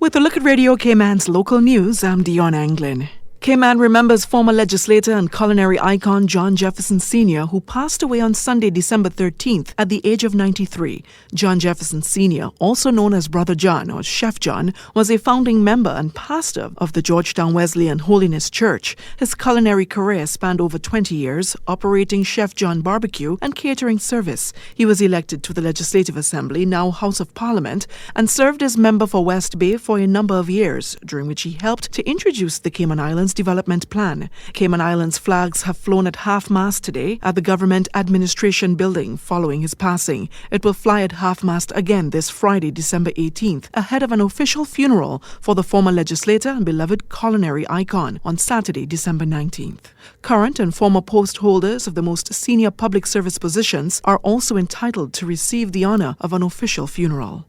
With a look at Radio Cayman's local news, I'm DIONNE ANGLIN. Cayman remembers former legislator and culinary icon John Jefferson Sr., who passed away on Sunday, December 13th at the age of 93. John Jefferson Sr., also known as Brother John or Chef John, was a founding member and pastor of the Georgetown Wesleyan Holiness Church. His culinary career spanned over 20 years, operating Chef John Barbecue and catering service. He was elected to the Legislative Assembly, now House of Parliament, and served as member for West Bay for a number of years, during which he helped to introduce the Cayman Islands development plan. Cayman Islands flags have flown at half-mast today at the Government Administration Building following his passing. It will fly at half-mast again this Friday, December 18th, ahead of an official funeral for the former legislator and beloved culinary icon on Saturday, December 19th. Current and former post holders of the most senior public service positions are also entitled to receive the honor of an official funeral.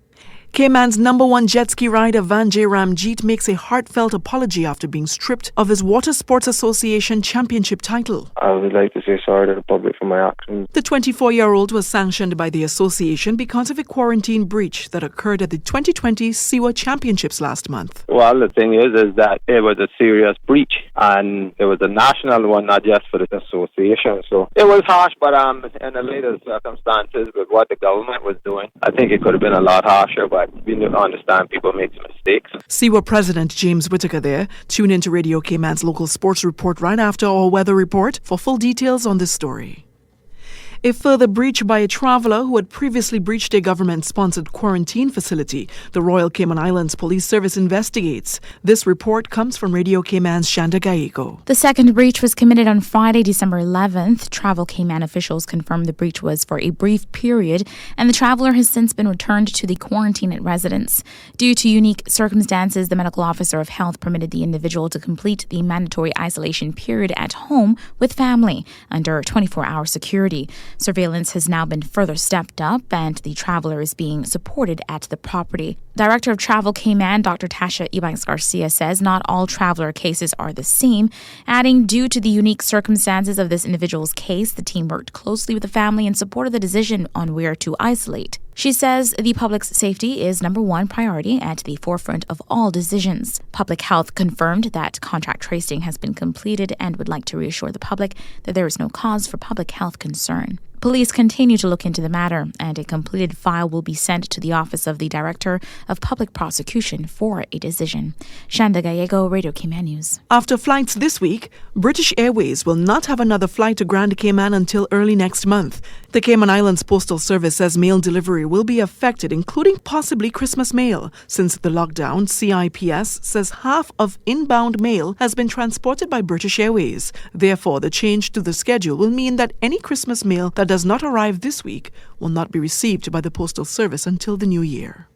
Cayman's #1 jet ski rider Vanjay Ramjeet makes a heartfelt apology after being stripped of his Water Sports Association championship title. I would like to say sorry to the public for my actions. The 24-year-old was sanctioned by the association because of a quarantine breach that occurred at the 2020 SEWA Championships last month. Well, the thing is that it was a serious breach, and it was a national one, not just for the association. So it was harsh, but in the latest circumstances with what the government was doing, I think it could have been a lot harsher, but we need to understand people make mistakes. SEWA President James Whitaker there. Tune into Radio Cayman's local sports report right after our weather report for full details on this story. A further breach by a traveller who had previously breached a government-sponsored quarantine facility. The Royal Cayman Islands Police Service investigates. This report comes from Radio Cayman's Shanda Gallego. The second breach was committed on Friday, December 11th. Travel Cayman officials confirmed the breach was for a brief period, and the traveller has since been returned to the quarantine at residence. Due to unique circumstances, the medical officer of health permitted the individual to complete the mandatory isolation period at home with family under 24-hour security. Surveillance has now been further stepped up, and the traveller is being supported at the property. Director of Travel Cayman, Dr. Tasha Ebanks-Garcia, says not all traveller cases are the same, adding due to the unique circumstances of this individual's case, the team worked closely with the family and supported the decision on where to isolate. She says the public's safety is #1 priority at the forefront of all decisions. Public Health confirmed that contact tracing has been completed and would like to reassure the public that there is no cause for public health concern. Police continue to look into the matter, and a completed file will be sent to the Office of the Director of Public Prosecution for a decision. Shanda Gallego, Radio Cayman News. After flights this week, British Airways will not have another flight to Grand Cayman until early next month. The Cayman Islands Postal Service says mail delivery will be affected, including possibly Christmas mail. Since the lockdown, CIPS says half of inbound mail has been transported by British Airways. Therefore, the change to the schedule will mean that any Christmas mail that does not arrive this week will not be received by the Postal Service until the new year.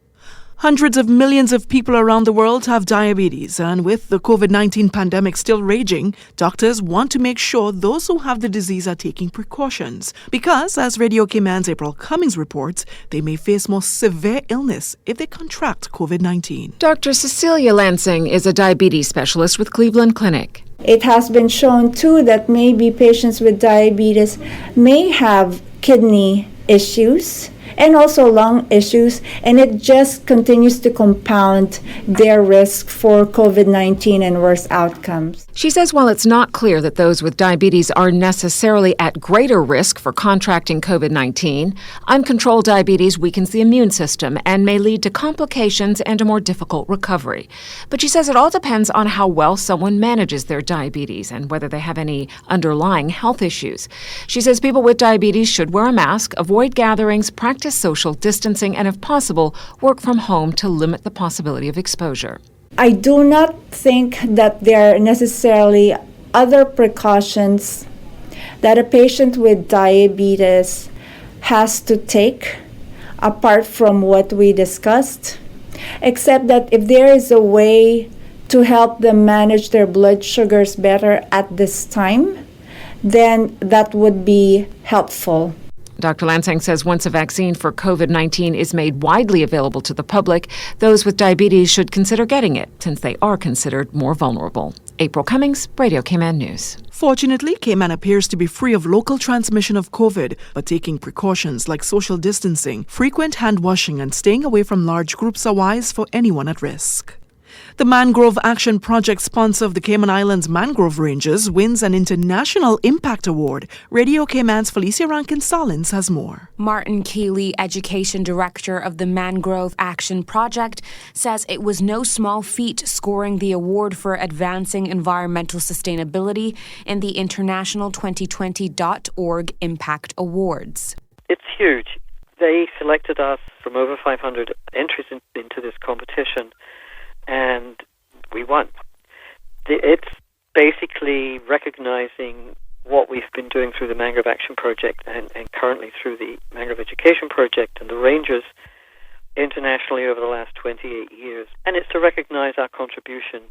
Hundreds of millions of people around the world have diabetes, and with the COVID-19 pandemic still raging, doctors want to make sure those who have the disease are taking precautions. Because, as Radio Cayman's April Cummings reports, they may face more severe illness if they contract COVID-19. Dr. Cecilia Lansing is a diabetes specialist with Cleveland Clinic. It has been shown, too, that maybe patients with diabetes may have kidney issues and also lung issues, and it just continues to compound their risk for COVID-19 and worse outcomes. She says while it's not clear that those with diabetes are necessarily at greater risk for contracting COVID-19, uncontrolled diabetes weakens the immune system and may lead to complications and a more difficult recovery. But she says it all depends on how well someone manages their diabetes and whether they have any underlying health issues. She says people with diabetes should wear a mask, avoid gatherings, practice social distancing, and if possible, work from home to limit the possibility of exposure. I do not think that there are necessarily other precautions that a patient with diabetes has to take apart from what we discussed, except that if there is a way to help them manage their blood sugars better at this time, then that would be helpful. Dr. Lansing says once a vaccine for COVID-19 is made widely available to the public, those with diabetes should consider getting it, since they are considered more vulnerable. April Cummings, Radio Cayman News. Fortunately, Cayman appears to be free of local transmission of COVID, but taking precautions like social distancing, frequent hand washing, and staying away from large groups are wise for anyone at risk. The Mangrove Action Project, sponsor of the Cayman Islands Mangrove Rangers, wins an International Impact Award. Radio Cayman's Felicia Rankin-Solins has more. Martin Keeley, Education Director of the Mangrove Action Project, says it was no small feat scoring the award for advancing environmental sustainability in the International 2020.org Impact Awards. It's huge. They selected us from over 500 entries into this competition, and we won. It's basically recognizing what we've been doing through the Mangrove Action Project and currently through the Mangrove Education Project and the Rangers internationally over the last 28 years. And it's to recognize our contribution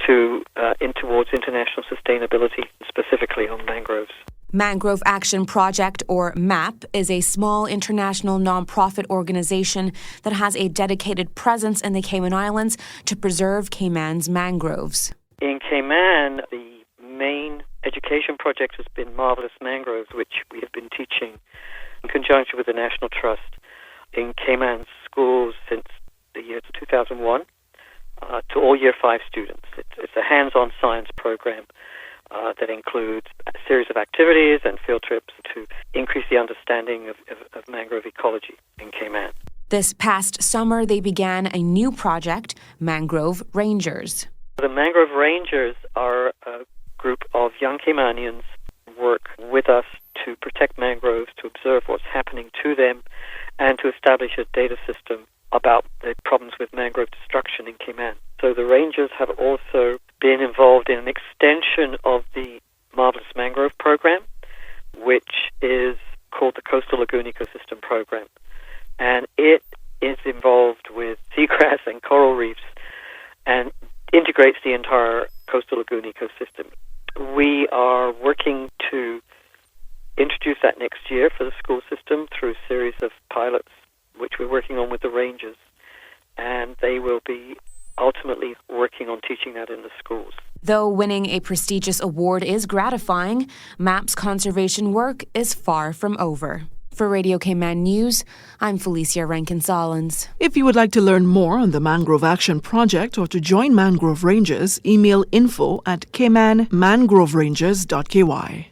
towards international sustainability, specifically on mangroves. Mangrove Action Project, or MAP, is a small international nonprofit organization that has a dedicated presence in the Cayman Islands to preserve Cayman's mangroves. In Cayman, the main education project has been Marvelous Mangroves, which we have been teaching in conjunction with the National Trust in Cayman schools since the year 2001 to all Year 5 students. It's a hands-on science program that includes a series of activities and field trips to increase the understanding of mangrove ecology in Cayman. This past summer, they began a new project, Mangrove Rangers. The Mangrove Rangers are a group of young Caymanians who work with us to protect mangroves, to observe what's happening to them, and to establish a data system about the problems with mangrove destruction in Cayman. So the Rangers have also been involved in an extension of the Marvelous Mangrove program, which is called the Coastal Lagoon Ecosystem Program. And it is involved with seagrass and coral reefs and integrates the entire coastal lagoon ecosystem. We are working to introduce that next year for the school system through a series of pilots, which we're working on with the Rangers, and they will be ultimately working on teaching that in the schools. Though winning a prestigious award is gratifying, MAP's conservation work is far from over. For Radio Cayman News, I'm Felicia Rankin-Solins. If you would like to learn more on the Mangrove Action Project or to join Mangrove Rangers, email info@caymanmangroverangers.ky.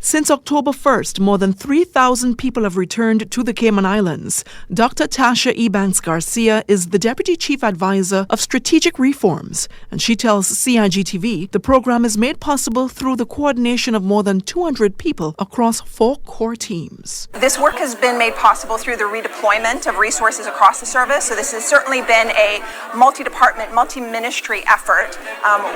Since October 1st, more than 3,000 people have returned to the Cayman Islands. Dr. Tasha Ebanks Garcia is the Deputy Chief Advisor of Strategic Reforms, and she tells CIGTV the program is made possible through the coordination of more than 200 people across 4 core teams. This work has been made possible through the redeployment of resources across the service, so this has certainly been a multi-department, multi-ministry effort.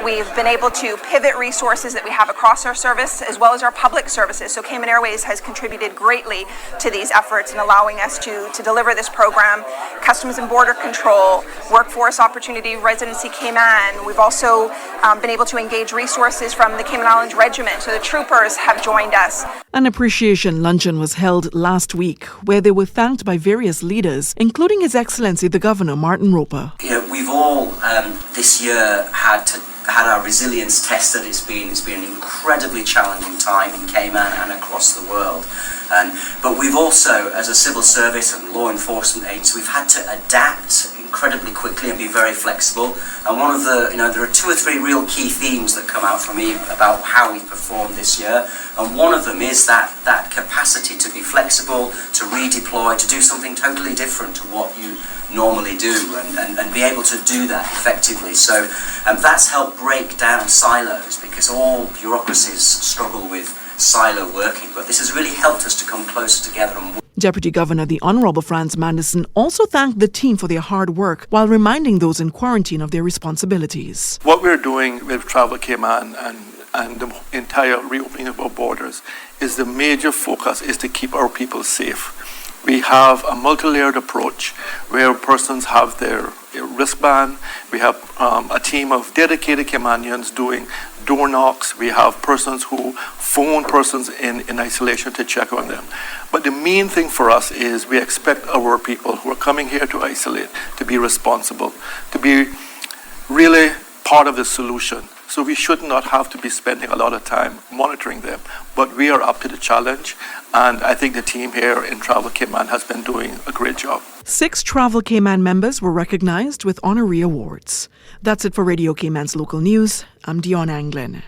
We've been able to pivot resources that we have across our service as well as our public services. So Cayman Airways has contributed greatly to these efforts in allowing us to deliver this program. Customs and Border Control, Workforce Opportunity Residency Cayman. We've also been able to engage resources from the Cayman Islands Regiment, so the troopers have joined us. An appreciation luncheon was held last week where they were thanked by various leaders, including His Excellency the Governor, Martin Roper. You know, we've all this year had our resilience tested. It's been an incredibly challenging time in Cayman and across the world. But we've also, as a civil service and law enforcement agency, we've had to adapt incredibly quickly and be very flexible. And one of the, there are 2 or 3 real key themes that come out from me about how we performed this year. And one of them is that capacity to be flexible, to redeploy, to do something totally different to what you normally do, and be able to do that effectively. So that's helped break down silos, because all bureaucracies struggle with silo working, but this has really helped us to come closer together and work. Deputy Governor the Honourable Franz Manderson also thanked the team for their hard work while reminding those in quarantine of their responsibilities. What we're doing with Travel Cayman and the entire reopening of our borders is the major focus is to keep our people safe. We have a multi-layered approach where persons have their wristband. We have a team of dedicated Caymanians doing door knocks. We have persons who phone persons in isolation to check on them. But the main thing for us is we expect our people who are coming here to isolate to be responsible, to be really part of the solution. So we should not have to be spending a lot of time monitoring them. But we are up to the challenge, and I think the team here in Travel Cayman has been doing a great job. 6 Travel Cayman members were recognized with honorary awards. That's it for Radio Cayman's local news. I'm DIONNE ANGLIN.